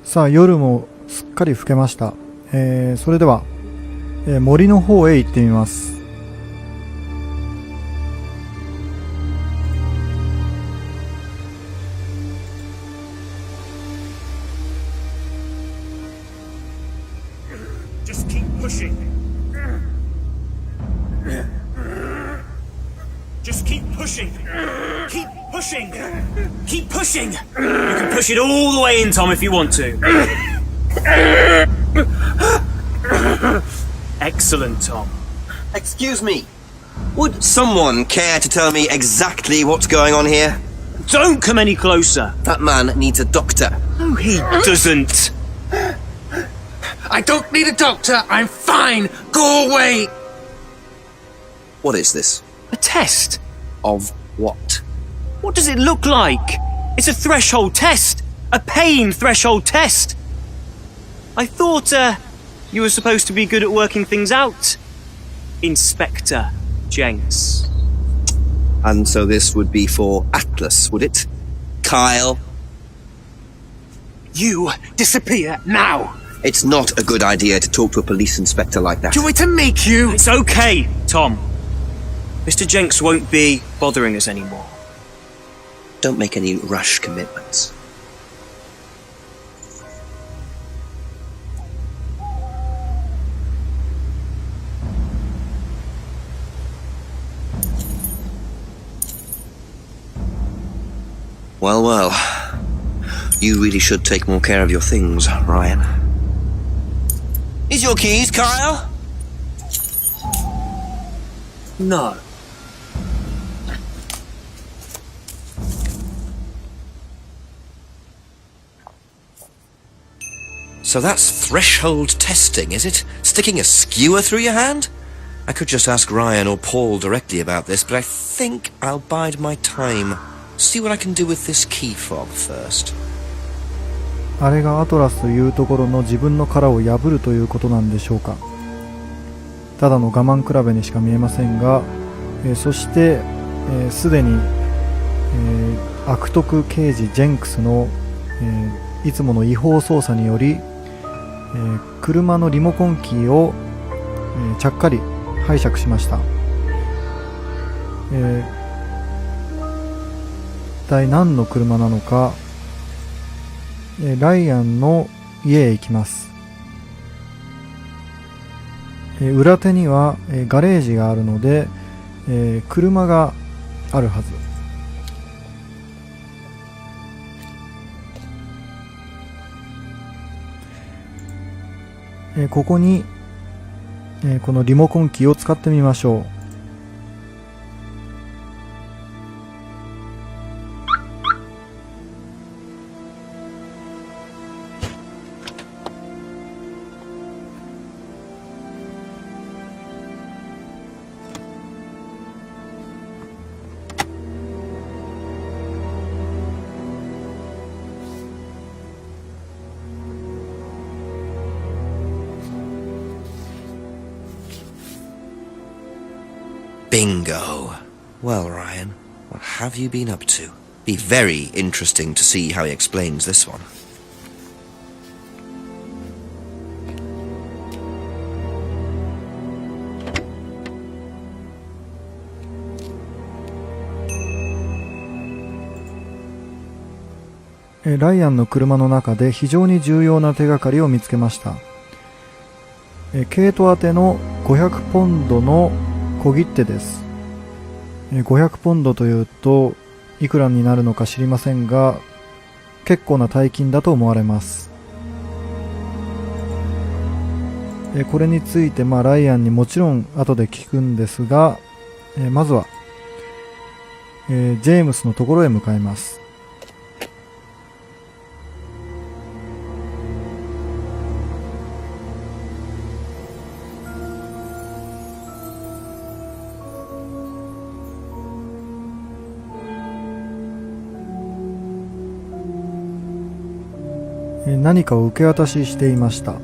さあ、夜もすっかり更けました。それでは、森の方へ行ってみます。Just keep pushing. Just keep pushing. Keep pushing. Keep pushing. You can push it all the way in, Tom, if you want to. Excellent, Tom. Excuse me. Would someone care to tell me exactly what's going on here? Don't come any closer. That man needs a doctor. No, he doesn't. I don't need a doctor. I'm fine. Go away. What is this? A test. Of what? What does it look like? It's a threshold test. A pain threshold test. I thought, you were supposed to be good at working things out. Inspector Jenks. And so this would be for Atlas, would it? Kyle? You disappear now. It's not a good idea to talk to a police inspector like that. Do it to make you. It's okay, Tom. Mr. Jenks won't be bothering us anymore. Don't make any rash commitments. Well, well. You really should take more care of your things, Ryan. Is your keys, Kyle? No. So that's threshold testing, is it? Sticking a skewer through your hand? I could just ask Ryan or Paul directly about this, but I think I'll bide my time. See what I can do with this key fob first. あれがアトラスというところの自分の殻を破るということなんでしょうか。ただの我慢比べにしか見えませんが、そしてすでに、悪徳刑事ジェンクスの、いつもの違法操作により、車のリモコンキーを、ちゃっかり拝借しました。一体何の車なのか、ライアンの家へ行きます。裏手にはガレージがあるので、車があるはず。ここに、このリモコンキーを使ってみましょう。Bingo. Well, Ryan, what have you been up to? Be very interesting to see how he explains this one.ライアンの車の中で非常に重要な手がかりを見つけました。ケイト宛ての500ポンドの小切手です。500ポンドというといくらになるのか知りませんが、結構な大金だと思われます。これについてライアンにもちろん後で聞くんですが、まずは、ジェームスのところへ向かいます。何かを受け渡ししていました。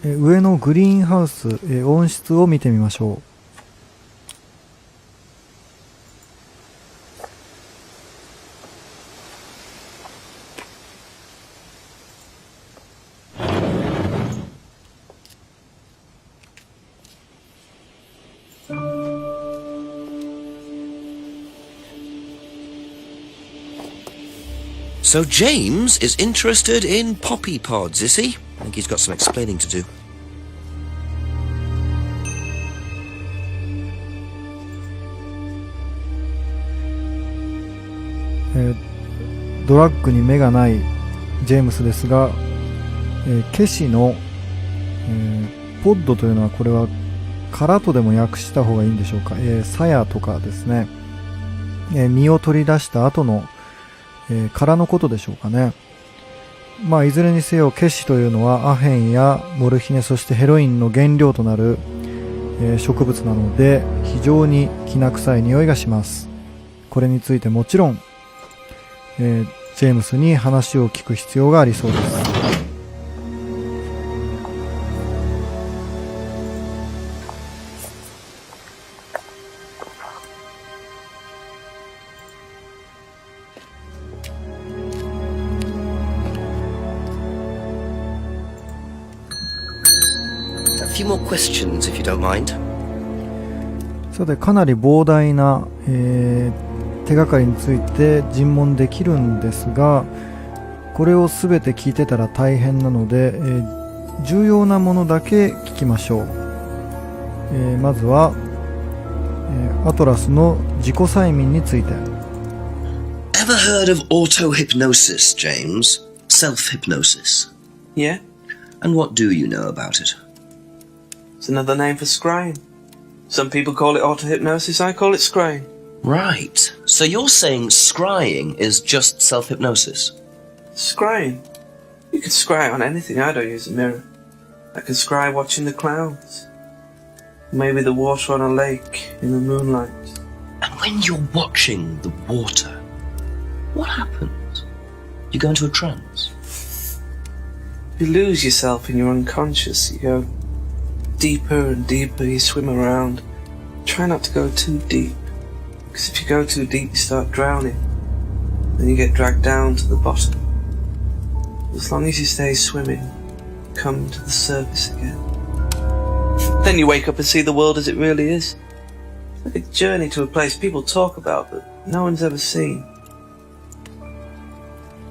上のグリーンハウス、温室を見てみましょ So James is interested in poppy pods, is he? I think he's got some explaining to do. ドラッグに目がないジェームスですが、ケシの、ポッドというのはこれは殻とでも訳した方がいいんでしょうか、鞘とかですね、身を取り出した後の、殻のことでしょうかね。まあいずれにせよケシというのはアヘンやモルヒネそしてヘロインの原料となる、植物なので非常にきな臭い匂いがします。これについてもちろん、ジェームスに話を聞く必要がありそうです。A few more questions, if you don't mind. さてかなり膨大な、手がかりについて尋問できるんですが、これを全て聞いてたら大変なので、重要なものだけ聞きましょう。まずは、アトラスの自己催眠について。 Ever heard of auto-hypnosis, James? Self-hypnosis. Yeah? And what do you know about it? It's another name for scrying. Some people call it auto-hypnosis, I call it scrying. Right. So you're saying scrying is just self-hypnosis? Scrying? You can scry on anything. I don't use a mirror. I can scry watching the clouds. Maybe the water on a lake in the moonlight. And when you're watching the water, what happens? You go into a trance? You lose yourself in your unconscious. You go deeper and deeper. You swim around. Try not to go too deep. Because if you go too deep, you start drowning. Then you get dragged down to the bottom. As long as you stay swimming, come to the surface again. Then you wake up and see the world as it really is. It's like a journey to a place people talk about, but no one's ever seen.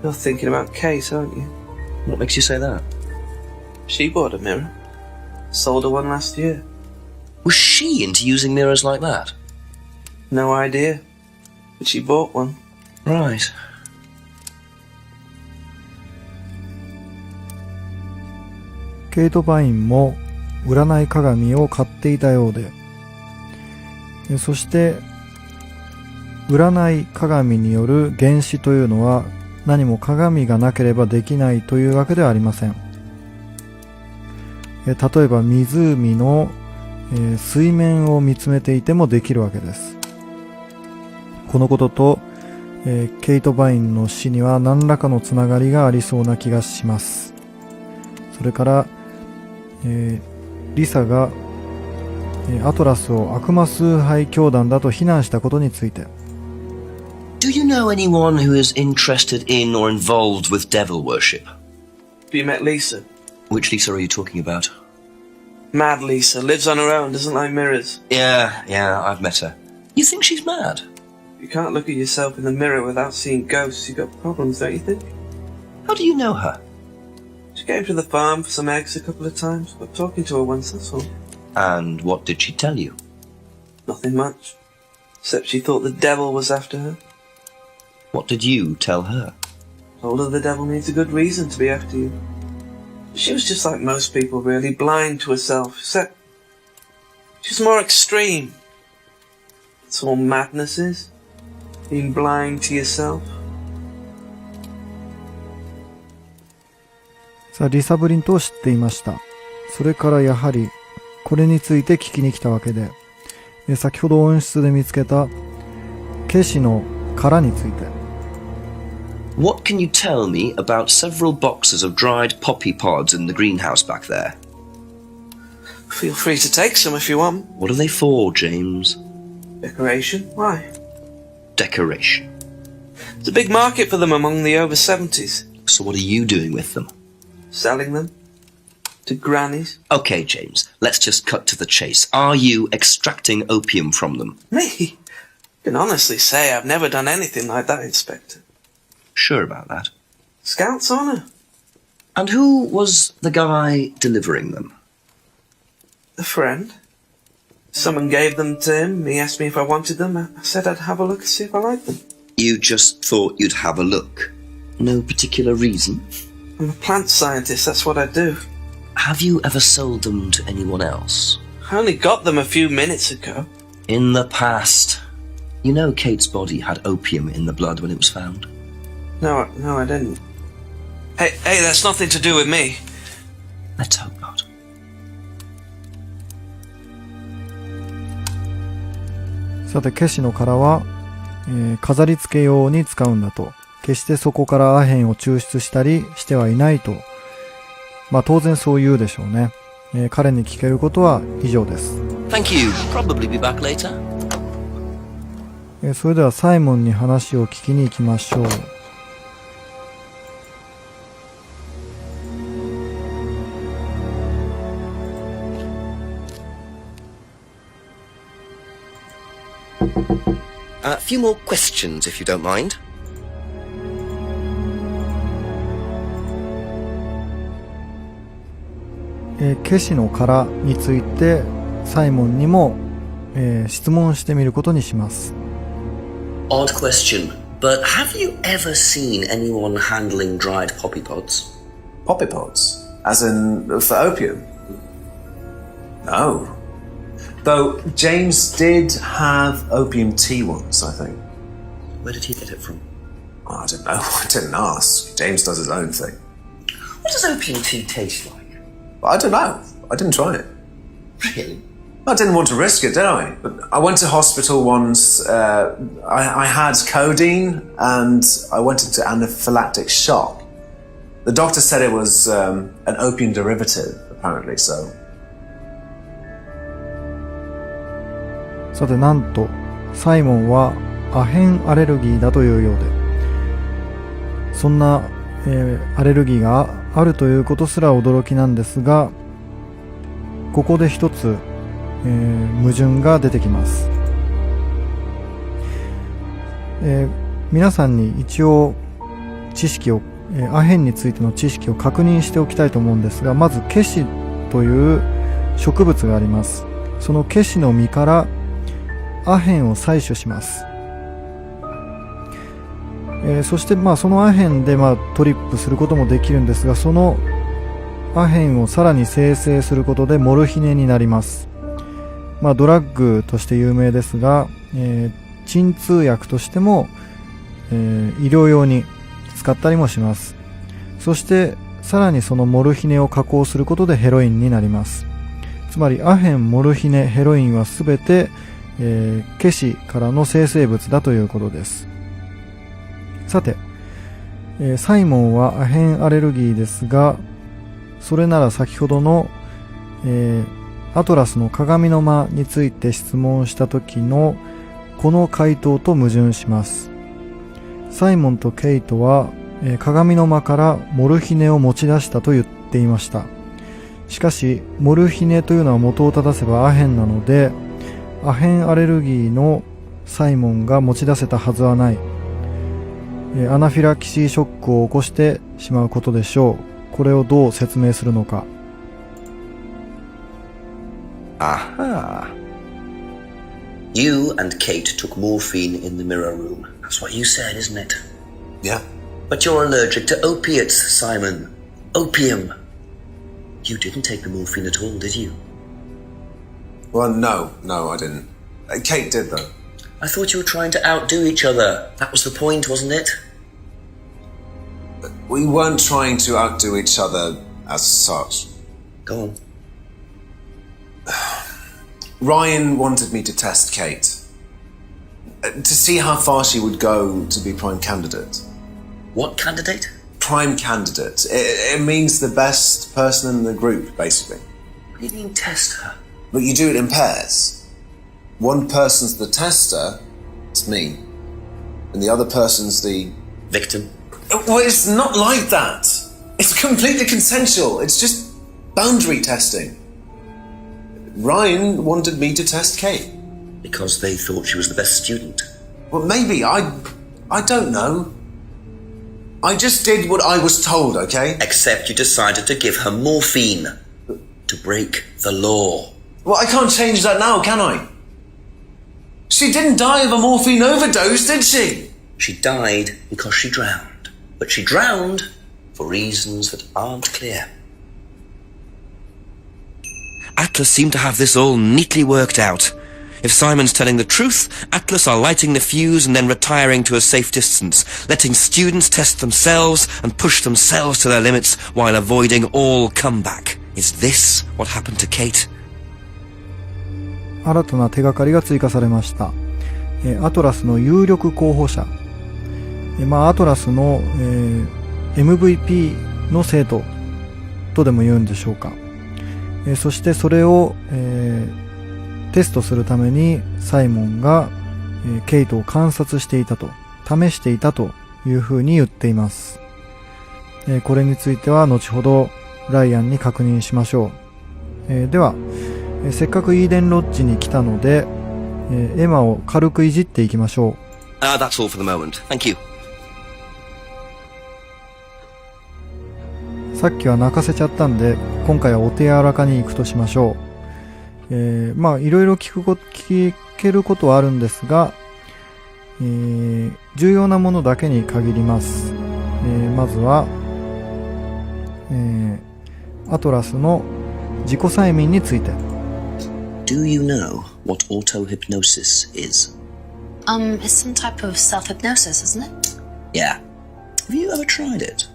You're thinking about Kate, aren't you? What makes you say that? She bought a mirror. Sold her one last year. Was she into using mirrors like that? No idea. But she bought one. Right. ケイト・パインも占い鏡を買っていたようで、そして占い鏡による原子というのは何も鏡がなければできないというわけではありません。例えば湖の水面を見つめていてもできるわけです。このこととケイト・バインの死には何らかのつながりがありそうな気がします。それからリサがアトラスを悪魔崇拝教団だと非難したことについて。 Do you know anyone who is interested in or involved with devil worship? Have you met Lisa? Which Lisa are you talking about? Mad Lisa. Lives on her own, doesn't like mirrors. Yeah, I've met her. You think she's mad? You can't look at yourself in the mirror without seeing ghosts. You've got problems, don't you think? How do you know her? She came to the farm for some eggs a couple of times. Got talking to her once, that's all. And what did she tell you? Nothing much. Except she thought the devil was after her. What did you tell her? Told her the devil needs a good reason to be after you. She was just like most people, really, blind to herself, except she's more extreme. That's all madness is. Being blind to yourself. さあリサブリントを知っていました。それからやはりこれについて聞きに来たわけで、先ほど温室で見つけたケシの殻について。 What can you tell me about several boxes of dried poppy pods in the greenhouse back there? Feel free to take some if you want. What are they for, James? Decoration? Why? Decoration. There's a big market for them among the over 70s. So what are you doing with them? Selling them to grannies. Okay, James, let's just cut to the chase. Are you extracting opium from them? Me? I can honestly say I've never done anything like that, Inspector. Sure about that? Scout's honour. And who was the guy delivering them? A friend. Someone gave them to him. He asked me if I wanted them. I said I'd have a look and see if I liked them. You just thought you'd have a look? No particular reason? I'm a plant scientist, that's what I do. Have you ever sold them to anyone else? I only got them a few minutes ago. In the past. You know Kate's body had opium in the blood when it was found? No, I didn't. Hey, that's nothing to do with me. Let's hope not. さて、ケシの殻は、飾り付け用に使うんだと。決してそこからアヘンを抽出したりしてはいないと。まあ当然そう言うでしょうね。彼に聞けることは以上です。Thank you. Probably be back later. それではサイモンに話を聞きに行きましょう。A few more questions, if you don't mind. ケシの殻についてサイモンにも、質問してみることにします。Odd question, but have you ever seen anyone handling dried poppy pods? Poppy pods? As in, for opium? No. Though James did have opium tea once, I think. Where did he get it from? Oh, I don't know. I didn't ask. James does his own thing. What does opium tea taste like? But I don't know. I didn't try it. Really? I didn't want to risk it, did I? But I went to hospital once. I had codeine and I went into anaphylactic shock. The doctor said it was an opium derivative, apparently, so. さて、なんとサイモンはアヘンアレルギーだというようで、そんな、アレルギーがあるということすら驚きなんですが、ここで一つ、矛盾が出てきます。皆さんに一応知識を、アヘンについての知識を確認しておきたいと思うんですが、まずケシという植物があります。そのケシの実からアヘンを採取します。そして、そのアヘンで、トリップすることもできるんですが、そのアヘンをさらに生成することでモルヒネになります。ドラッグとして有名ですが、鎮痛薬としても、医療用に使ったりもします。そしてさらにそのモルヒネを加工することでヘロインになります。つまりアヘン、モルヒネ、ヘロインはすべて、ケシからの生成物だということです。さて、サイモンはアヘンアレルギーですが、それなら先ほどの、アトラスの鏡の間について質問した時のこの回答と矛盾します。サイモンとケイトは、鏡の間からモルヒネを持ち出したと言っていました。しかしモルヒネというのは元を正せばアヘンなので、アヘンアレルギーのサイモンが持ち出せたはずはない。アナフィラキシーショックを起こしてしまうことでしょう。これをどう説明するのか。Aha. You and Kate took morphine in the mirror room. That's what you said, isn't it? Yeah. But you're allergic to opiates, Simon. Opium. You didn't take the morphine at all, did you? Well, no, I didn't. Kate did, though. I thought you were trying to outdo each other. That was the point, wasn't it? We weren't trying to outdo each other as such. Go on. Ryan wanted me to test Kate. To see how far she would go to be prime candidate. What candidate? Prime candidate. It means the best person in the group, basically. What do you mean test her? But you do it in pairs. One person's the tester, it's me. And the other person's the... Victim. Well, it's not like that. It's completely consensual. It's just boundary testing. Ryan wanted me to test Kate. Because they thought she was the best student. Well, maybe. I don't know. I just did what I was told, okay? Except you decided to give her morphine. To break the law. Well, I can't change that now, can I? She didn't die of a morphine overdose, did she? She died because she drowned. But she drowned for reasons that aren't clear. Atlas seemed to have this all neatly worked out. If Simon's telling the truth, Atlas are lighting the fuse and then retiring to a safe distance, letting students test themselves and push themselves to their limits while avoiding all comeback. Is this what happened to Kate? 新たな手がかりが追加されました。アトラスの有力候補者。アトラスの、MVP の生徒とでも言うんでしょうか。そしてそれを、テストするためにサイモンが、ケイトを観察していたと、試していたというふうに言っています。これについては後ほどライアンに確認しましょう。では、せっかくイーデンロッジに来たので、エマを軽くいじっていきましょう。That's all for the moment. Thank you. さっきは泣かせちゃったんで、今回はお手柔らかに行くとしましょう。いろいろ聞けることはあるんですが、重要なものだけに限ります。まずは、アトラスの自己催眠について。Do you know what auto-hypnosis is? It's some type of self-hypnosis, isn't it? Yeah. Have you ever tried it?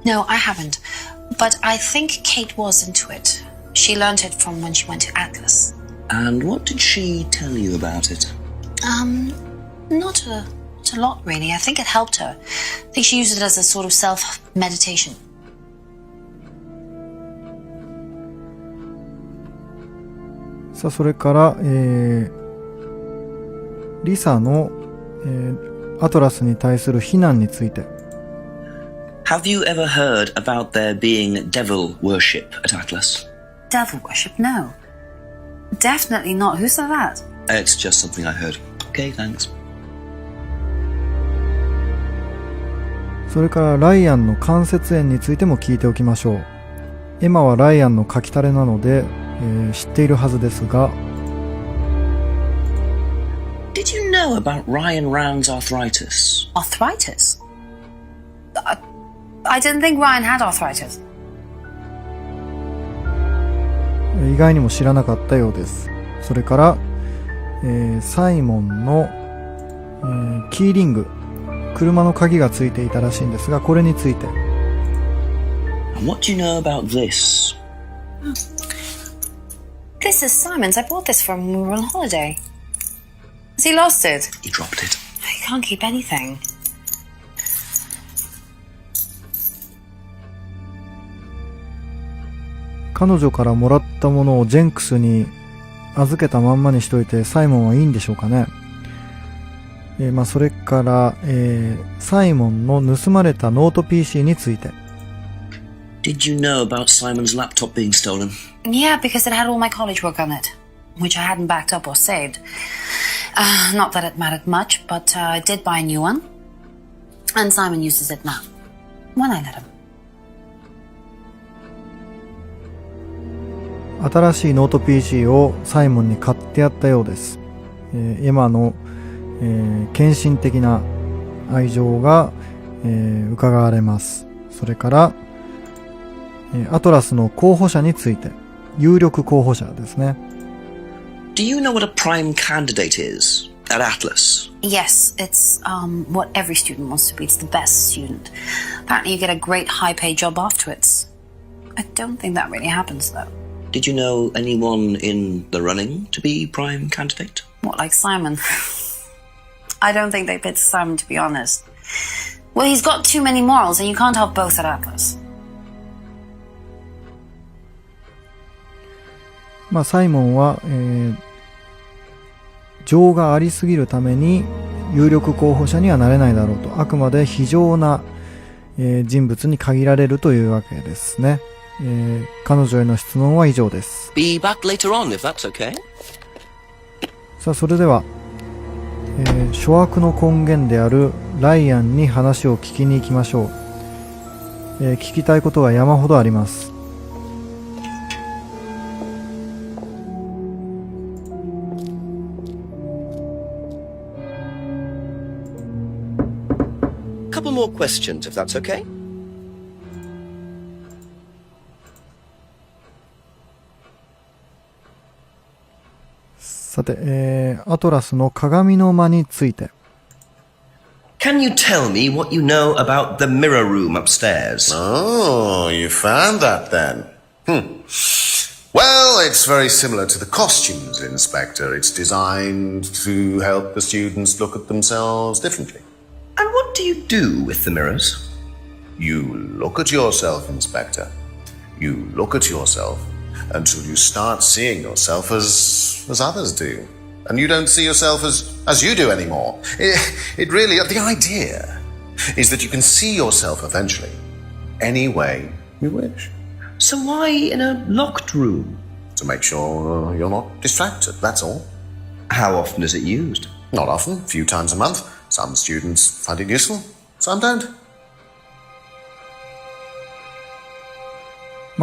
No, I haven't. But I think Kate was into it. She learned it from when she went to Atlas. And what did she tell you about it? Not a lot, really. I think it helped her. I think she used it as a sort of self-meditation. さあ、それから、リサの、アトラスに対する非難について。Have you ever heard about there being devil worship at Atlas? Devil worship? No. Definitely not. Who said that? It's just something I heard. Okay, thanks. それからライアンの関節炎についても聞いておきましょう。エマはライアンの書きたれなので、知っているはずですが。Did you know about Ryan Round's arthritis? Arthritis? I didn't think Ryan had arthritis. 意外にも知らなかったようです。それから、サイモンの、キーリング、車の鍵がついていたらしいんですが、これについて。And what do you know about this? This is Simon's. I bought this for him when we were on holiday. Has he lost it? He dropped it. He can't keep anything. 彼女からもらったものをジェンクスに預けたまんまにしといてサイモンはいいんでしょうかね。それから、サイモンの盗まれたノート PC について。Did you know about Simon's laptop being stolen? Yeah, because it had all my college work on it, which I hadn't backed up or saved. Not that it mattered much, but I did buy a new one. And Simon uses it now. When I let him. 新しいノート PC をサイモンに買ってやったようです。エマの、献身的な愛情が、伺われます。それから、アトラスの候補者について、有力候補者ですね。Do you know what a prime candidate is at Atlas? Yes, it's what every student wants to be. It's the best student. Apparently you get a great high-paid job afterwards. I don't think that really happens, though. Did you know anyone in the running to be prime candidate? What, like Simon? I don't think they picked Simon, to be honest. Well, he's got too many morals, and you can't have both at Atlas. サイモンは、情がありすぎるために有力候補者にはなれないだろうと、あくまで非常な、人物に限られるというわけですね。彼女への質問は以上です。Be back later on, if that's okay. さあ、それでは、諸悪の根源であるライアンに話を聞きに行きましょう。聞きたいことが山ほどあります。Couple more questions, if that's okay? さて、アトラスの鏡の間について。Can you tell me what you know about the mirror room upstairs? Oh, you found that then. Well, it's very similar to the costumes, Inspector. It's designed to help the students look at themselves differently. And what do you do with the mirrors? You look at yourself, Inspector. You look at yourself until you start seeing yourself as others do. And you don't see yourself as you do anymore. It really, the idea is that you can see yourself eventually any way you wish. So why in a locked room? To make sure you're not distracted, that's all. How often is it used? Not often, a few times a month. Some students find it useful, some don't.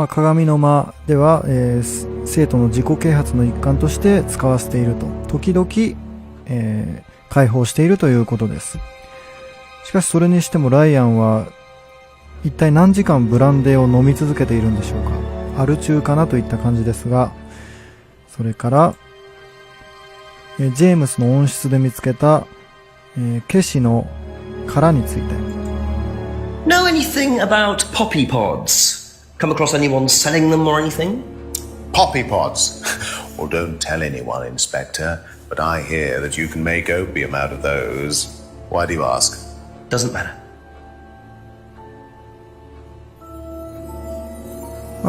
鏡の間では、生徒の自己啓発の一環として使わせていると。時々、開放しているということです。しかしそれにしてもライアンは一体何時間ブランデーを飲み続けているんでしょうか。アル中かなといった感じですが、それから、ジェームスの温室で見つけた、ケシの殻について。Know anything about poppy pods? Come across anyone selling them or anything? Poppy pods. Well, don't tell anyone, Inspector, but I hear that you can make opium out of those. Why do you ask? Doesn't matter.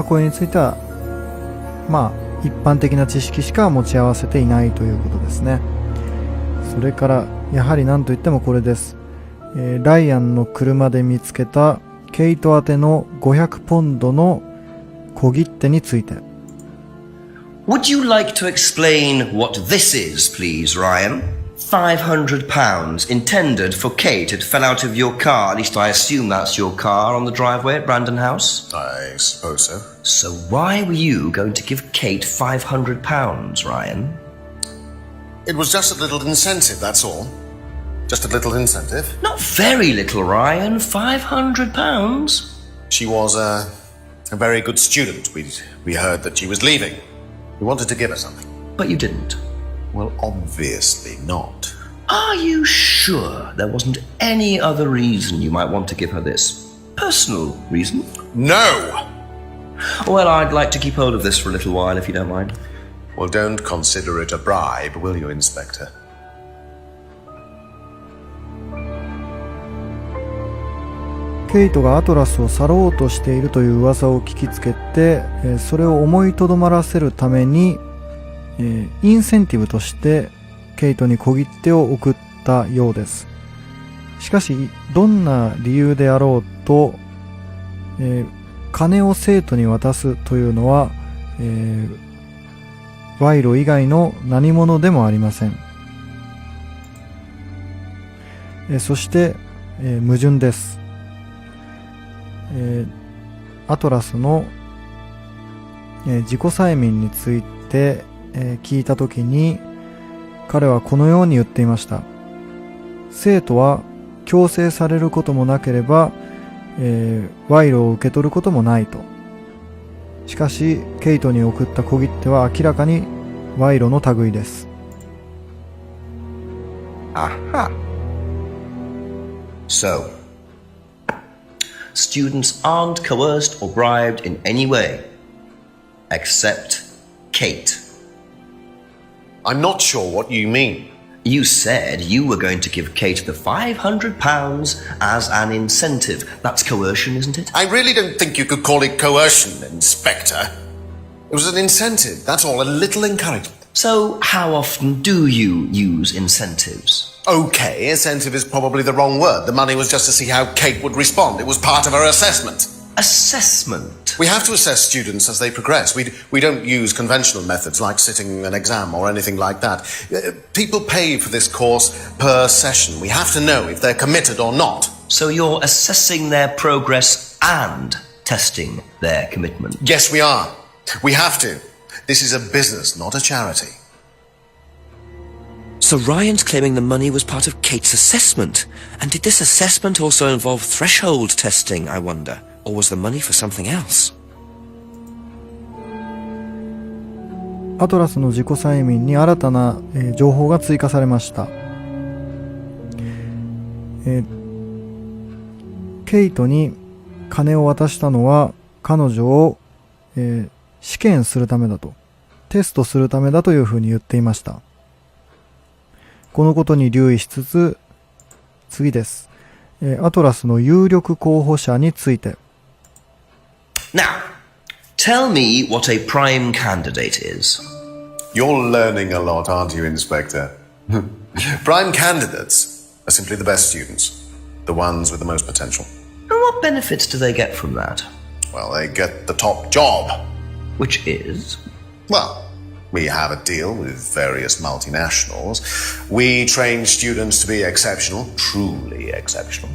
これについては、一般的な知識しか持ち合わせていないということですね。それから、やはり何といってもこれです。ライアンの車で見つけたケイト宛ての500ポンドの小切手について。Would you like to explain what this is, please, Ryan? £500 intended for Kate. It fell out of your car. At least I assume that's your car on the driveway at Brandon House. I suppose so. So why were you going to give Kate £500, Ryan? It was just a little incentive, that's all. Just a little incentive. Not very little, Ryan. £500. She was a very good student. We heard that she was leaving. We wanted to give her something. But you didn't. Well, obviously not. Are you sure there wasn't any other reason you might want to give her this? Personal reason? No! Well, I'd like to keep hold of this for a little while, if you don't mind. Well, don't consider it a bribe, will you, Inspector? ケイトがアトラスを去ろうとしているという噂を聞きつけて、それを思いとどまらせるために、インセンティブとしてケイトに小切手を送ったようです。しかしどんな理由であろうと、金を生徒に渡すというのは、賄賂以外の何者でもありません。そして、矛盾です。アトラスの、自己催眠について、聞いたときに彼はこのように言っていました。生徒は強制されることもなければ、賄賂を受け取ることもないと。しかしケイトに送った小切手は明らかに賄賂の類です。Aha. So, students aren't coerced or bribed in any way, except Kate. I'm not sure what you mean. You said you were going to give Kate the £500 as an incentive. That's coercion, isn't it? I really don't think you could call it coercion, Inspector. It was an incentive, that's all, a little encouragement. So, how often do you use incentives? Okay, incentive is probably the wrong word. The money was just to see how Kate would respond. It was part of her assessment. assessment? We have to assess students as they progress. We don't use conventional methods like sitting an exam or anything like that. People pay for this course per session. We have to know if they're committed or not. So you're assessing their progress and testing their commitment? Yes, we are. We have to. This is a business, not a charity. So Ryan's claiming the money was part of Kate's assessment. And did this assessment also involve threshold testing, I wonder? Or was the money for something else? アトラスの自己催眠に新たな、情報が追加されました。ケイトに金を渡したのは彼女を、試験するためだと、テストするためだというふうに言っていました。このことに留意しつつ、次です。アトラスの有力候補者について。Now, tell me what a prime candidate is. You're learning a lot, aren't you, Inspector? Prime candidates are simply the best students, the ones with the most potential. And what benefits do they get from that? Well, they get the top job. Which is? Well, we have a deal with various multinationals. We train students to be exceptional, truly exceptional.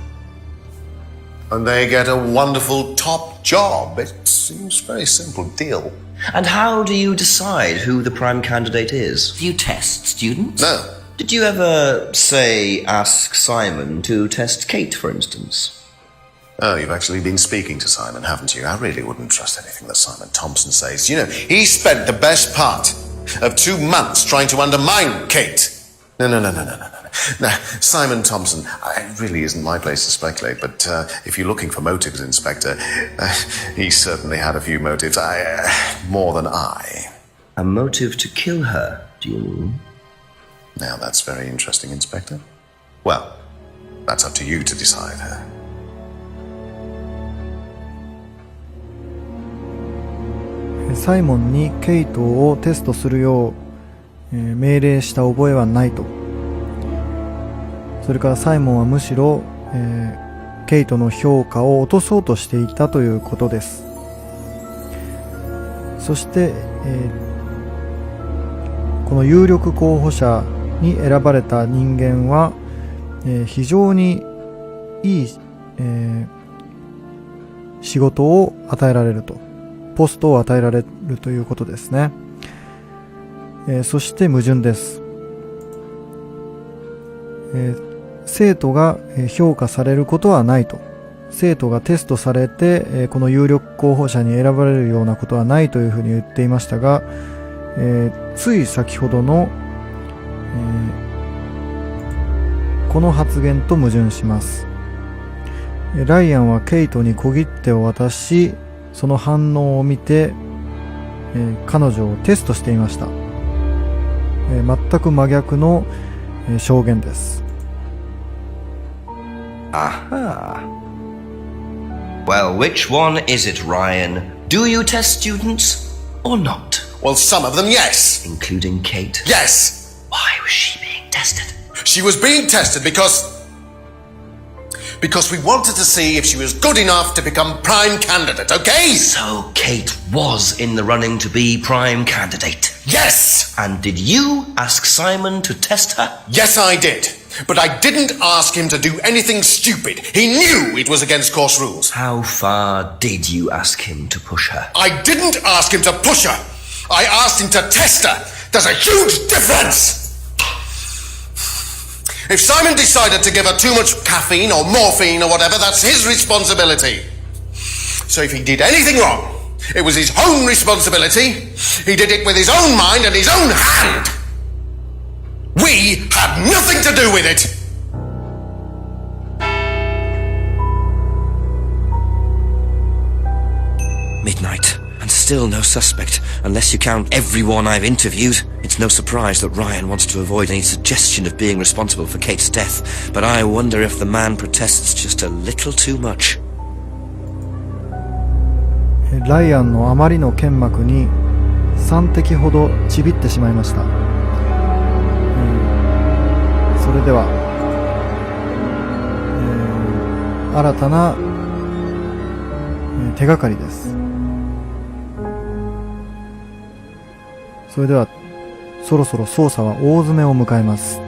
And they get a wonderful top job. It seems a very simple deal. And how do you decide who the prime candidate is? Do you test students? No. Did you ever, say, ask Simon to test Kate, for instance? Oh, you've actually been speaking to Simon, haven't you? I really wouldn't trust anything that Simon Thompson says. You know, he spent the best part of 2 months trying to undermine Kate. No. Now, Simon Thompson, it really isn't my place to speculate, but if you're looking for motives, Inspector, he certainly had a few motives, more than I. A motive to kill her, do you mean? Now, that's very interesting, Inspector. Well, that's up to you to decide. サイモンにケイトをテストするよう、命令した覚えはないと。それからサイモンはむしろ、ケイトの評価を落とそうとしていたということです。そして、この有力候補者に選ばれた人間は、非常にいい、仕事を与えられると。ポストを与えられるということですね。そして矛盾です。生徒が評価されることはないと。生徒がテストされて、この有力候補者に選ばれるようなことはないというふうに言っていましたが、つい先ほどの、この発言と矛盾します。ライアンはケイトに小切手を渡し、その反応を見て、彼女をテストしていました。全く真逆の、証言です。Aha. Well, which one is it, Ryan? Do you test students or not? Well, some of them, yes. Including Kate? Yes. Why was she being tested? She was being tested because we wanted to see if she was good enough to become prime candidate, okay? So Kate was in the running to be prime candidate? Yes! And did you ask Simon to test her? Yes, I did. But I didn't ask him to do anything stupid. He knew it was against course rules. How far did you ask him to push her? I didn't ask him to push her. I asked him to test her. There's a huge difference! If Simon decided to give her too much caffeine or morphine or whatever, that's his responsibility. So if he did anything wrong, it was his own responsibility. He did it with his own mind and his own hand. We had nothing to do with it. Midnight, and still no suspect, unless you count everyone I've interviewed. It's no surprise that Ryan wants to avoid any suggestion of being responsible for Kate's death, but I wonder if the man protests just a little too much. ライアンのあまりの剣幕に3滴ほどちびってしまいました。それでは、手がかりです。それではそろそろ捜査は大詰めを迎えます。